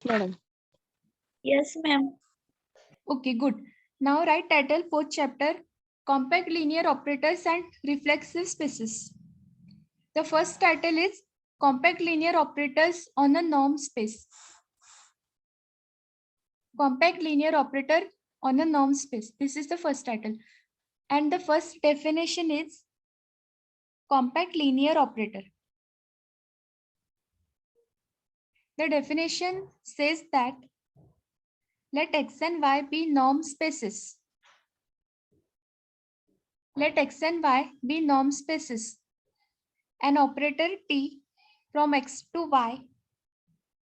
madam. Yes, ma'am. Okay, good. Now write title, fourth chapter, compact linear operators and reflexive spaces. The first title is compact linear operators on a norm space. Compact linear operator on a norm space. This is the first title. And the first definition is compact linear operator. The definition says that let X and Y be norm spaces. Let X and Y be norm spaces. An operator T from X to Y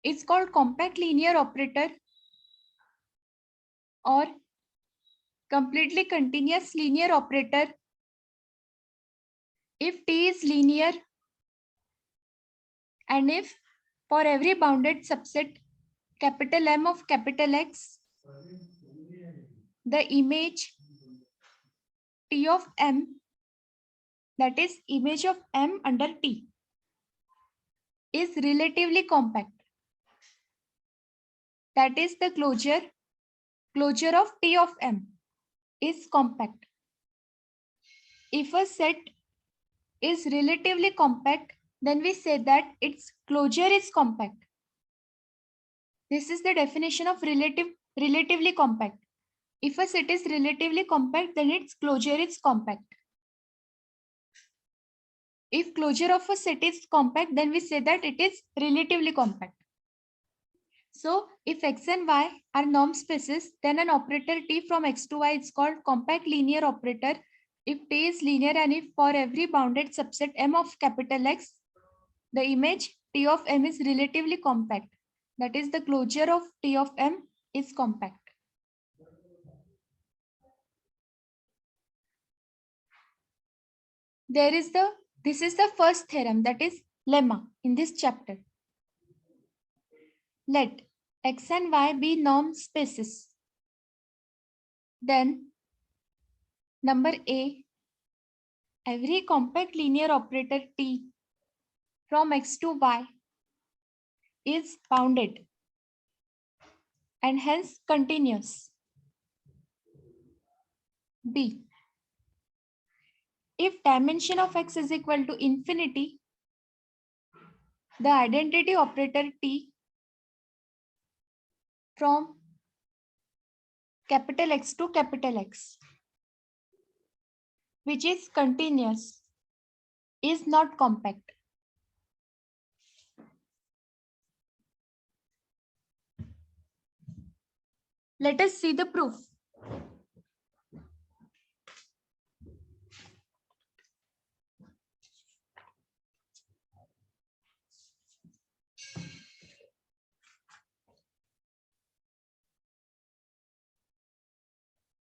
is called compact linear operator or completely continuous linear operator if T is linear and if for every bounded subset capital M of capital X, the image T of M, that is image of M under T, is relatively compact. That is the closure of T of M is compact. If a set is relatively compact, then we say that its closure is compact. This is the definition of relatively compact. If a set is relatively compact, then its closure is compact. If closure of a set is compact, then we say that it is relatively compact. So if X and Y are norm spaces, then an operator T from X to Y is called compact linear operator if T is linear and if for every bounded subset M of capital X, the image T of M is relatively compact. That is the closure of T of M is compact. This is the first theorem, that is lemma in this chapter. Let X and Y be norm spaces. Then number A, every compact linear operator T from X to Y is bounded and hence continuous. B, if dimension of X is equal to infinity, the identity operator T from capital X to capital X, which is continuous, is not compact. Let us see the proof.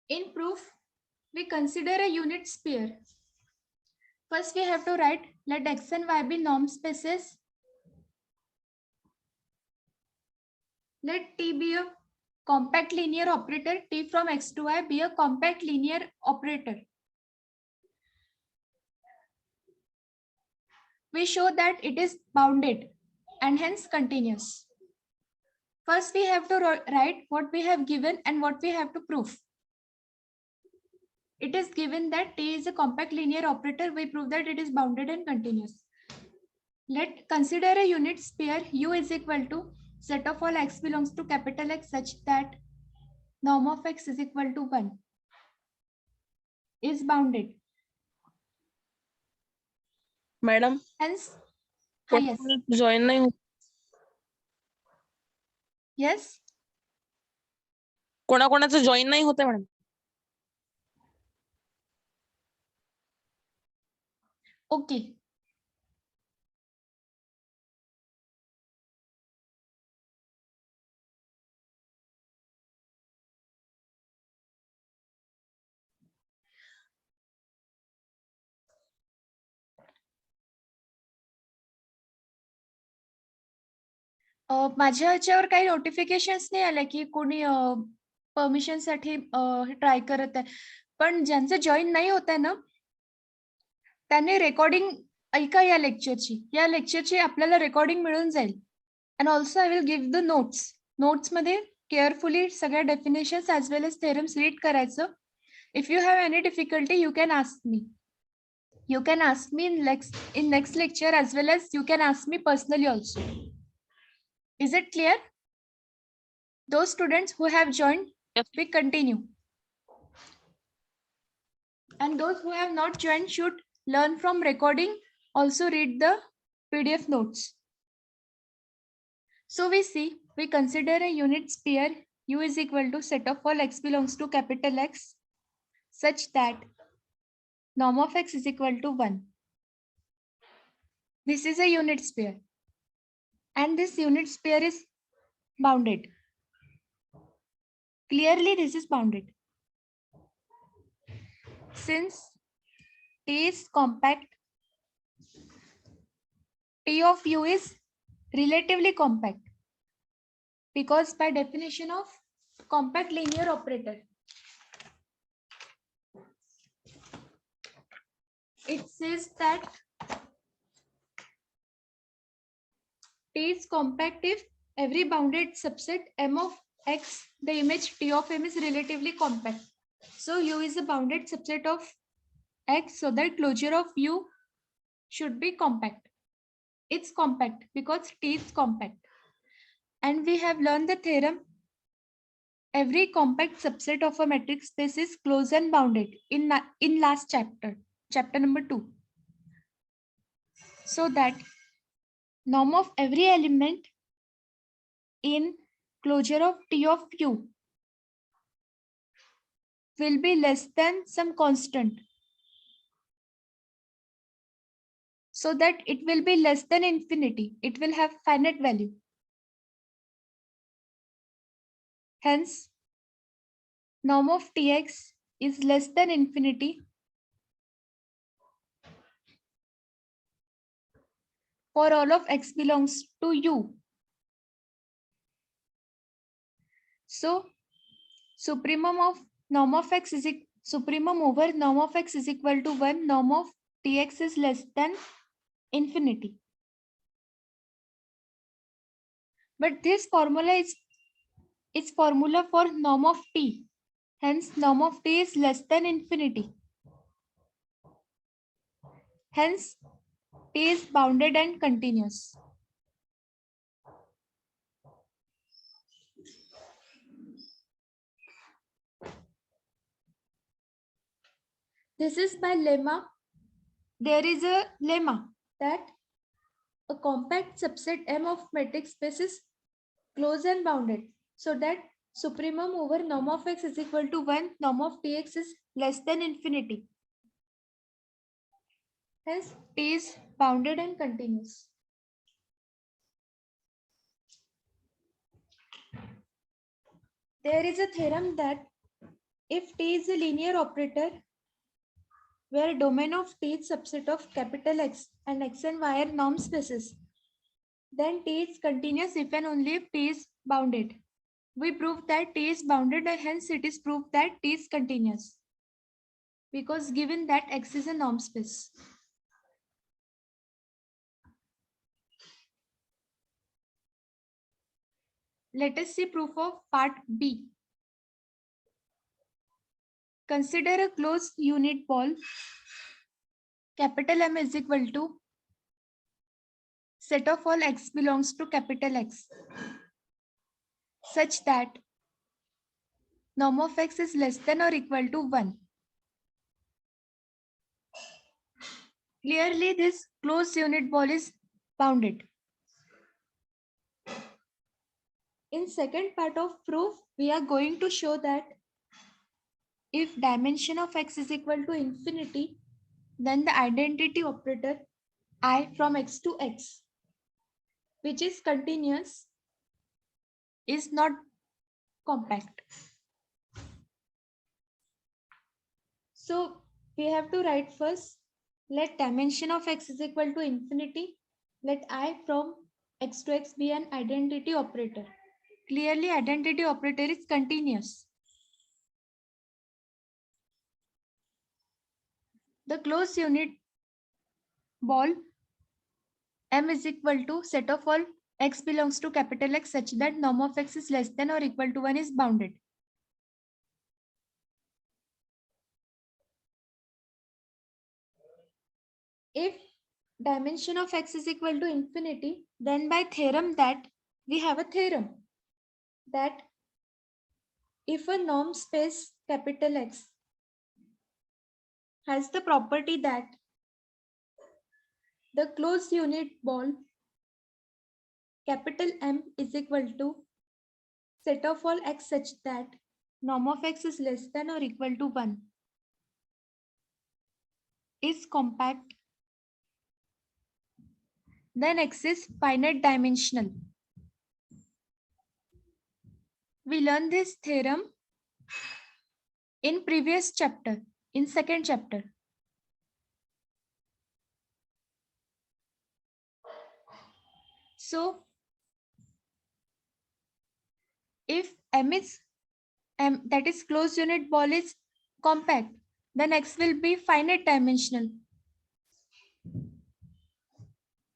In proof, we consider a unit sphere. First, we have to write let X and Y be norm spaces. Let T be a compact linear operator. T from X to Y be a compact linear operator. We show that it is bounded and hence continuous. First, we have to write what we have given and what we have to prove. It is given that T is a compact linear operator. We prove that it is bounded and continuous. Let consider a unit sphere U is equal to set of all X belongs to capital X such that norm of X is equal to 1 is bounded. Madam, Hence, yes. join nahi ho- Yes. कोणाकोणाचं join नाही होते madam. Okay. माझ्या ह्याच्यावर काही notifications नाही आले की कोणी परमिशन साठी ट्राय करत आहे, पण ज्यांचं जॉईन नाही होत आहे ना त्यांनी रेकॉर्डिंग ऐका या लेक्चरची आपल्याला रेकॉर्डिंग मिळून जाईल. And also I will give the notes notes मध्ये केअरफुली सगळ्या definitions as well as theorems read करायचं. If you have any difficulty you can ask me. You can ask me in next lecture as well as you can ask me personally also. Is it clear? Those students who have joined, Yes. we continue. And those who have not joined should learn from recording, also read the PDF notes. So we consider a unit sphere U is equal to set of all x belongs to capital X such that norm of x is equal to 1. This is a unit sphere, and this unit sphere is bounded. Clearly, this is bounded. Since T is compact, T of U is relatively compact because by definition of compact linear operator, it says that T is compact if every bounded subset M of X, the image T of M is relatively compact. So U is a bounded subset of X, so that closure of U should be compact. It's compact because T is compact. And we have learned the theorem, every compact subset of a metric space is closed and bounded in last chapter number 2. So that norm of every element in closure of T of U will be less than some constant, so that it will be less than infinity. It will have finite value. Hence, norm of Tx is less than infinity for all of x belongs to U. So, supremum of norm of x is supremum over norm of x is equal to 1. Norm of Tx is less than infinity. But this formula is formula for norm of T. Hence, norm of T is less than infinity. Hence, T is bounded and continuous. This is my lemma. There is a lemma that a compact subset M of metric space is closed and bounded, so that supremum over norm of x is equal to 1, norm of Tx is less than infinity. Hence, T is bounded and continuous. There is a theorem that if T is a linear operator where domain of T is subset of capital X and X and Y are norm spaces, then T is continuous if and only if T is bounded. We proved that T is bounded and hence it is proved that T is continuous because given that X is a norm space. Let us see proof of part B. Consider a closed unit ball. Capital M is equal to set of all x belongs to capital X such that norm of x is less than or equal to 1. Clearly, this closed unit ball is bounded. In second part of proof, we are going to show that if dimension of x is equal to infinity, then the identity operator I from x to x, which is continuous, is not compact. So we have to write first, let dimension of x is equal to infinity, let I from x to x be an identity operator. Clearly, identity operator is continuous. The closed unit ball M is equal to set of all x belongs to capital X such that norm of x is less than or equal to 1 is bounded. If dimension of x is equal to infinity, then by theorem that we have a theorem that if a norm space capital X has the property that the closed unit ball capital M is equal to set of all x such that norm of x is less than or equal to 1 is compact, then x is finite dimensional. We learned this theorem in previous chapter, in second chapter. So if M that is closed unit ball is compact, then x will be finite dimensional.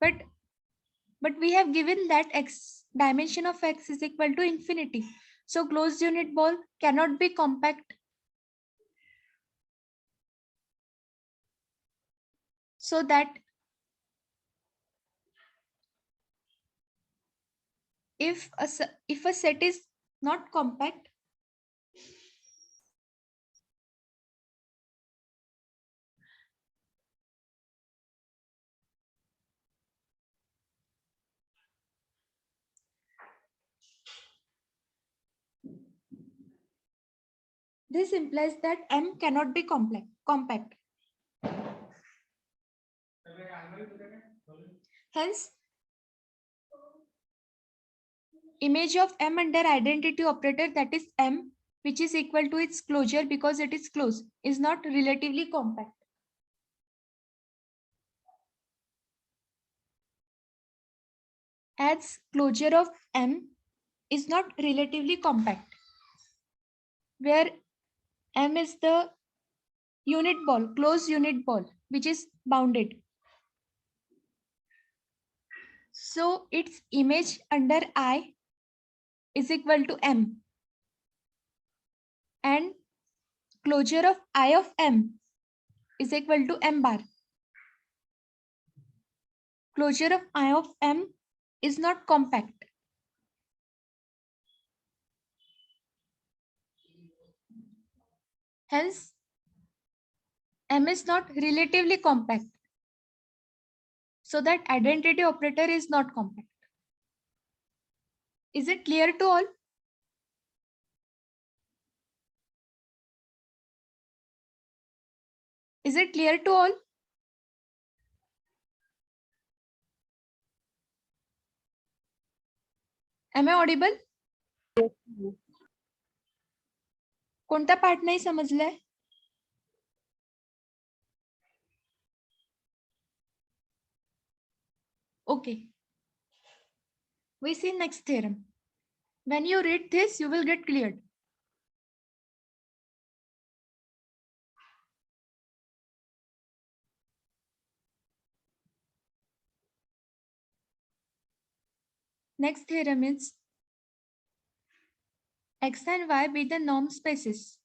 But we have given that x dimension of x is equal to infinity. So closed unit ball cannot be compact. So that if a set is not compact, this implies that M cannot be compact. Hence, image of M under identity operator, that is M, which is equal to its closure because it is closed, is not relatively compact. As closure of M is not relatively compact, where M is the unit ball, closed unit ball, which is bounded. So its image under I is equal to M, and closure of I of M is equal to M bar. Closure of I of M is not compact. Hence, M is not relatively compact. So that identity operator is not compact. Is it clear to all? Is it clear to all? Am I audible? कोणता part नाही समजलाय? Okay. We see next theorem. When you read this, you will get cleared. Next theorem is x and y be the norm spaces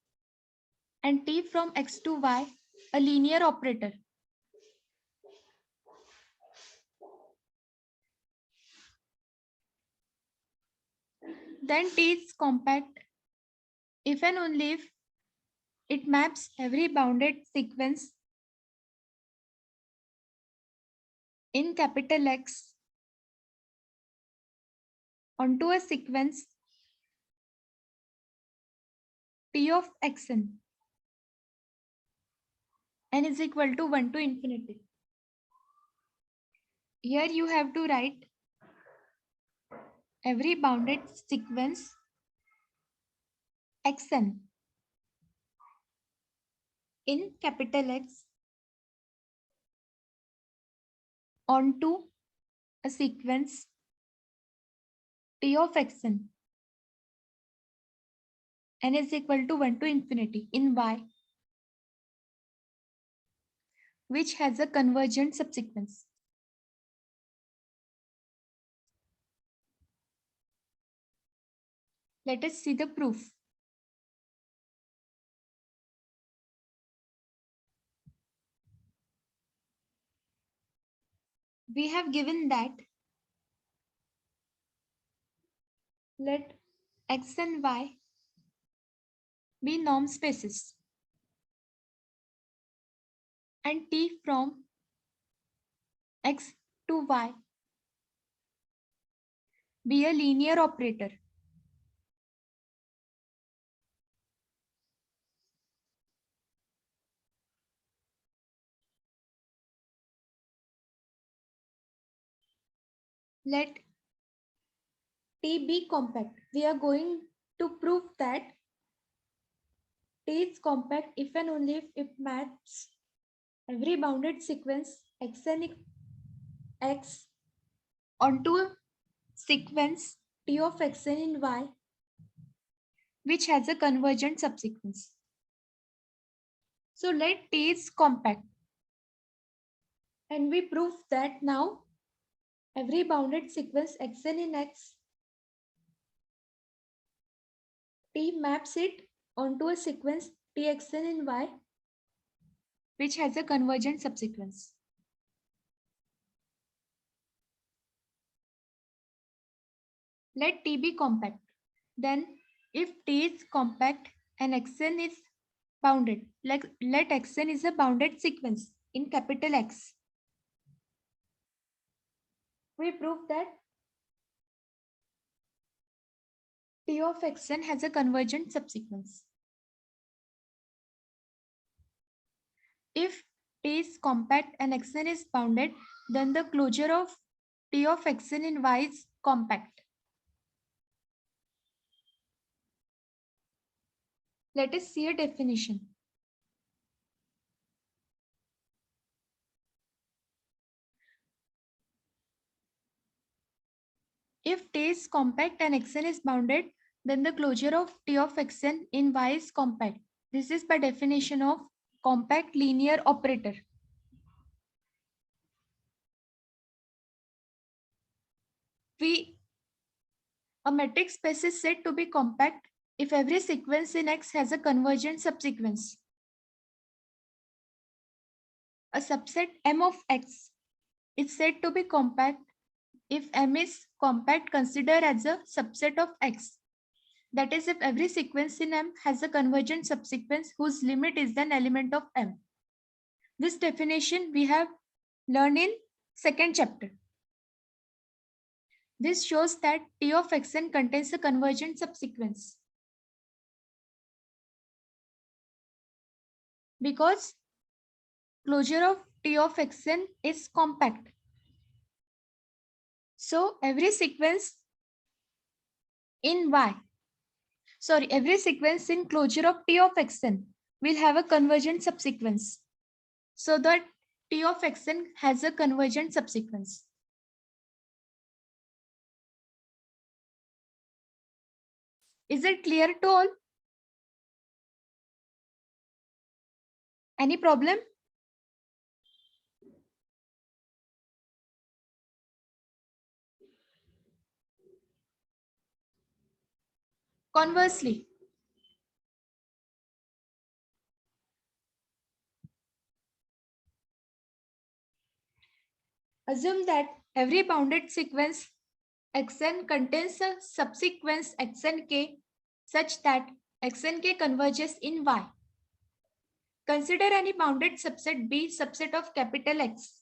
and t from x to y a linear operator. Then T is compact if and only if it maps every bounded sequence in capital X onto a sequence T of xn, n is equal to 1 to infinity. Here you have to write every bounded sequence xn in capital X onto a sequence T of xn, n is equal to 1 to infinity in Y, which has a convergent subsequence. Let us see the proof. We have given that let X and Y be norm spaces and T from X to Y be a linear operator. Let T be compact. We are going to prove that T is compact if and only if it maps every bounded sequence X onto a sequence T of Xn in Y, which has a convergent subsequence. So let T is compact. And we prove that now every bounded sequence Xn in X, T maps it onto a sequence Txn in Y, which has a convergent subsequence. Let T be compact. Then if T is compact and Xn is bounded, let Xn is a bounded sequence in capital X. We prove that T of Xn has a convergent subsequence. If T is compact and Xn is bounded, then the closure of T of Xn in Y is compact. Let us see a definition. If T is compact and Xn is bounded, then the closure of T of Xn in Y is compact. This is by definition of compact linear operator. A metric space is said to be compact if every sequence in X has a convergent subsequence. A subset M of X is said to be compact if M is compact considered as a subset of X. That is, if every sequence in M has a convergent subsequence whose limit is an element of M. This definition we have learned in second chapter. This shows that T of Xn contains a convergent subsequence. Because closure of T of Xn is compact. So every sequence in every sequence in closure of T of Xn will have a convergent subsequence. So that T of Xn has a convergent subsequence. Is it clear to all? Any problem? Conversely, assume that every bounded sequence Xn contains a subsequence Xnk such that Xnk converges in Y. Consider any bounded subset B subset of capital X.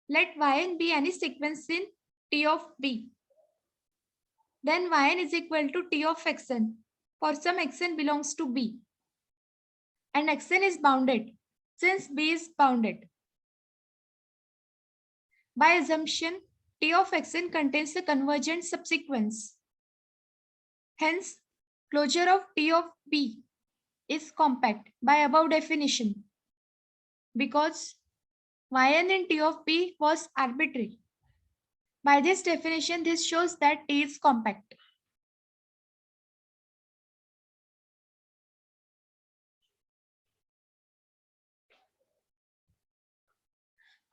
Let Yn be any sequence in T of B. Then Yn is equal to T of Xn for some Xn belongs to B. And Xn is bounded since B is bounded. By assumption, T of Xn contains a convergent subsequence. Hence, closure of T of B is compact by above definition because Yn in T of B was arbitrary. By this definition, this shows that T is compact.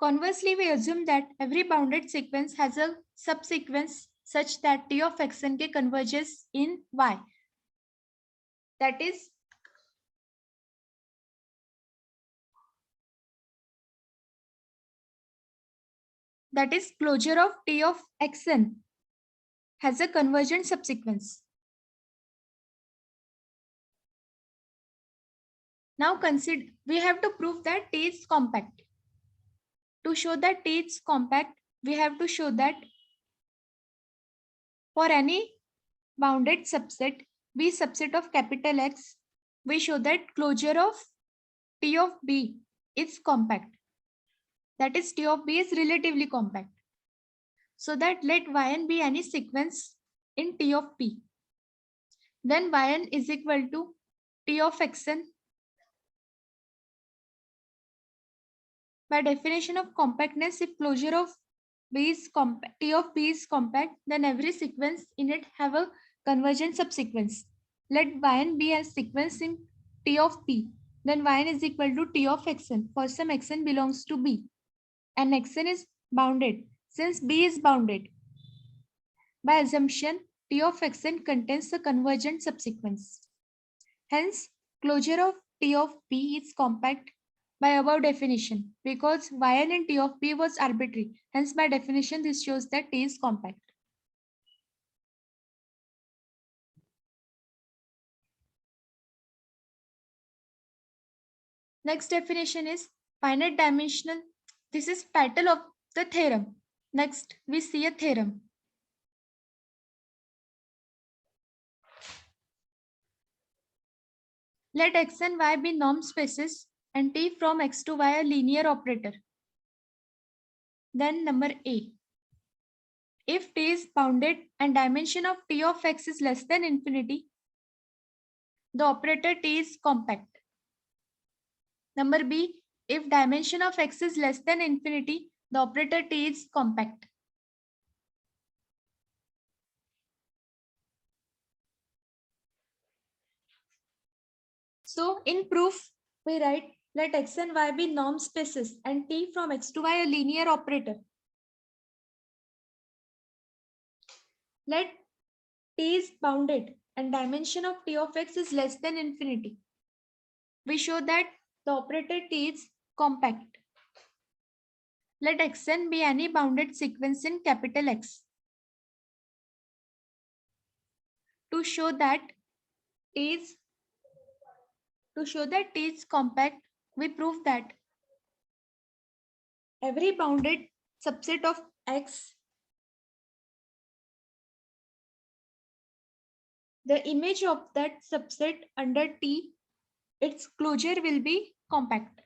Conversely, we assume that every bounded sequence has a subsequence such that T of xn converges in Y. That is closure of T of xn has a convergent subsequence. Now consider, we have to prove that T is compact. To show that T is compact, we have to show that for any bounded subset, B subset of capital X, we show that closure of T of B is compact. That is, T of B is relatively compact. So that let Yn be any sequence in T of P. Then Yn is equal to T of Xn. By definition of compactness, if closure of B is T of B is compact, then every sequence in it have a convergent subsequence. Let Yn be a sequence in T of P. Then Yn is equal to T of Xn for some Xn belongs to B. And Xn is bounded. Since B is bounded, by assumption, T of Xn contains a convergent subsequence. Hence, closure of T of P is compact by above definition because Yn in T of P was arbitrary. Hence, by definition, this shows that T is compact. Next definition is finite dimensional. This is title of the theorem. Next, we see a theorem. Let X and Y be norm spaces and T from X to Y a linear operator. Then number A. If T is bounded and dimension of T of X is less than infinity, the operator T is compact. Number B. If dimension of X is less than infinity, the operator T is compact. So in proof, we write let X and Y be norm spaces and T from X to Y a linear operator. Let T is bounded and dimension of T of X is less than infinity. We show that the operator T is compact. Let Xn be any bounded sequence in capital X. To show that T is compact, we prove that every bounded subset of X, the image of that subset under T, its closure will be compact.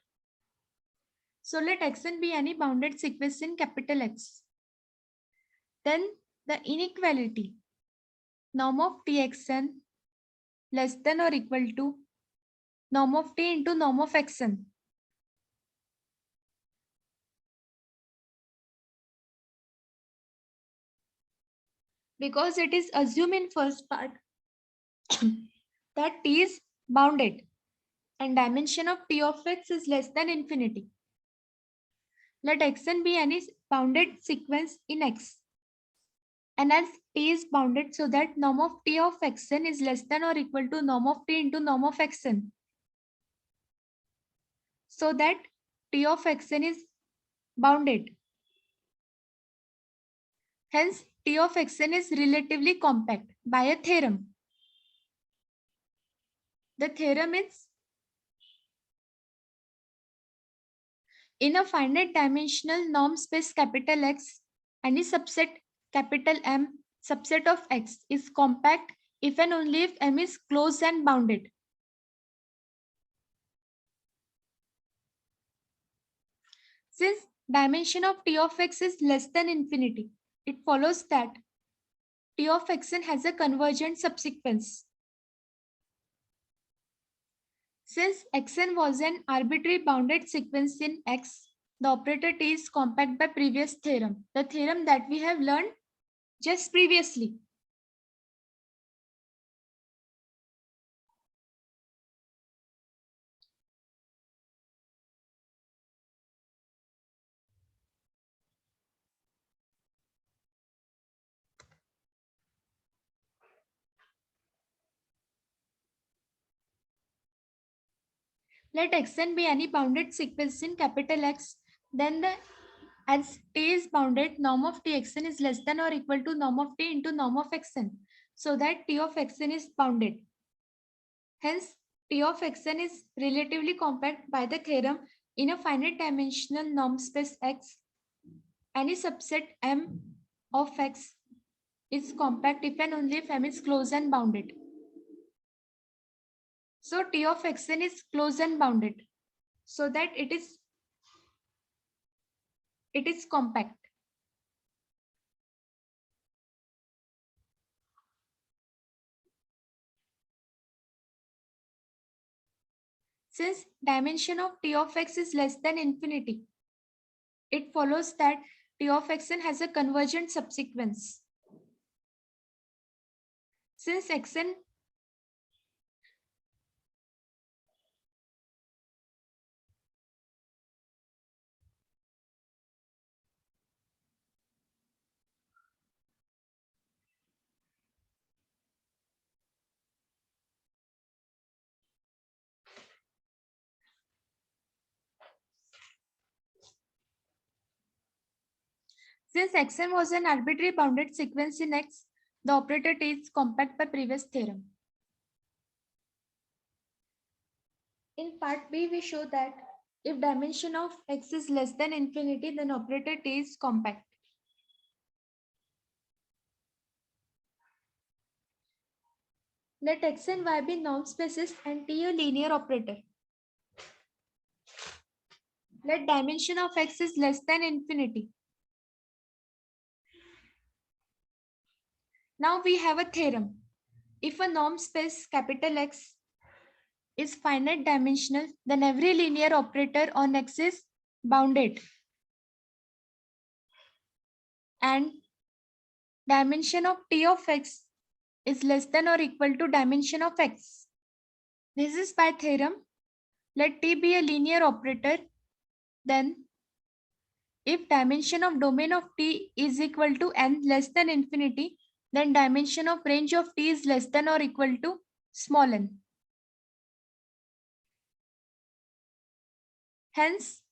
So let Xn be any bounded sequence in capital X. Then the inequality, norm of Txn less than or equal to norm of T into norm of Xn. Because it is assumed in first part that T is bounded and dimension of T of X is less than infinity. Let Xn be any bounded sequence in X. And as T is bounded so that norm of T of Xn is less than or equal to norm of T into norm of Xn. So that T of Xn is bounded. Hence, T of Xn is relatively compact by a theorem. The theorem is in a finite dimensional norm space capital X, any subset capital M subset of X is compact if and only if M is closed and bounded. Since dimension of T of X is less than infinity, it follows that T of Xn has a convergent subsequence. Since Xn was an arbitrary bounded sequence in X, the operator T is compact by previous theorem, the theorem that we have learned just previously. Let Xn be any bounded sequence in capital X, then as T is bounded, norm of Txn is less than or equal to norm of T into norm of Xn, so that T of Xn is bounded. Hence, T of Xn is relatively compact by the theorem in a finite dimensional norm space X. Any subset M of X is compact if and only if M is closed and bounded. So T of Xn is closed and bounded, so that it is compact. Since dimension of T of X is less than infinity, it follows that T of Xn has a convergent subsequence. Since Xn Since Xn was an arbitrary bounded sequence in X, the operator T is compact by previous theorem. In part B, we show that if dimension of X is less than infinity, then operator T is compact. Let X and Y be norm spaces and T a linear operator. Let dimension of X is less than infinity. Now we have a theorem. If a norm space capital X is finite dimensional, then every linear operator on X is bounded. And dimension of T of X is less than or equal to dimension of X. This is by theorem. Let T be a linear operator, then if dimension of domain of T is equal to n less than infinity, then dimension of range of T is less than or equal to small n. Hence,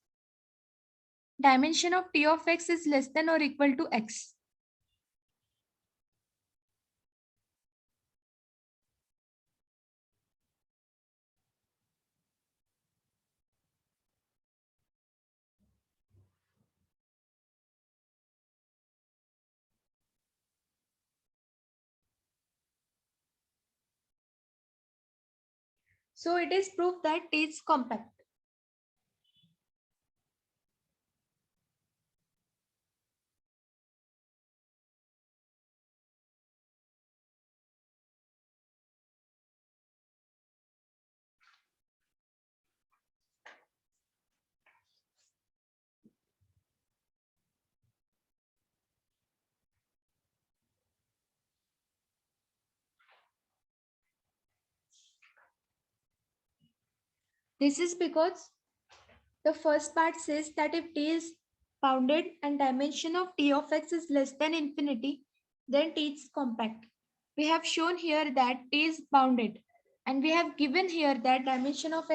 dimension of T of X is less than or equal to X. So it is proof that T is compact. This is because the first part says that if T is bounded and dimension of T of X is less than infinity, then T is compact. We have shown here that T is bounded, and we have given here that dimension of X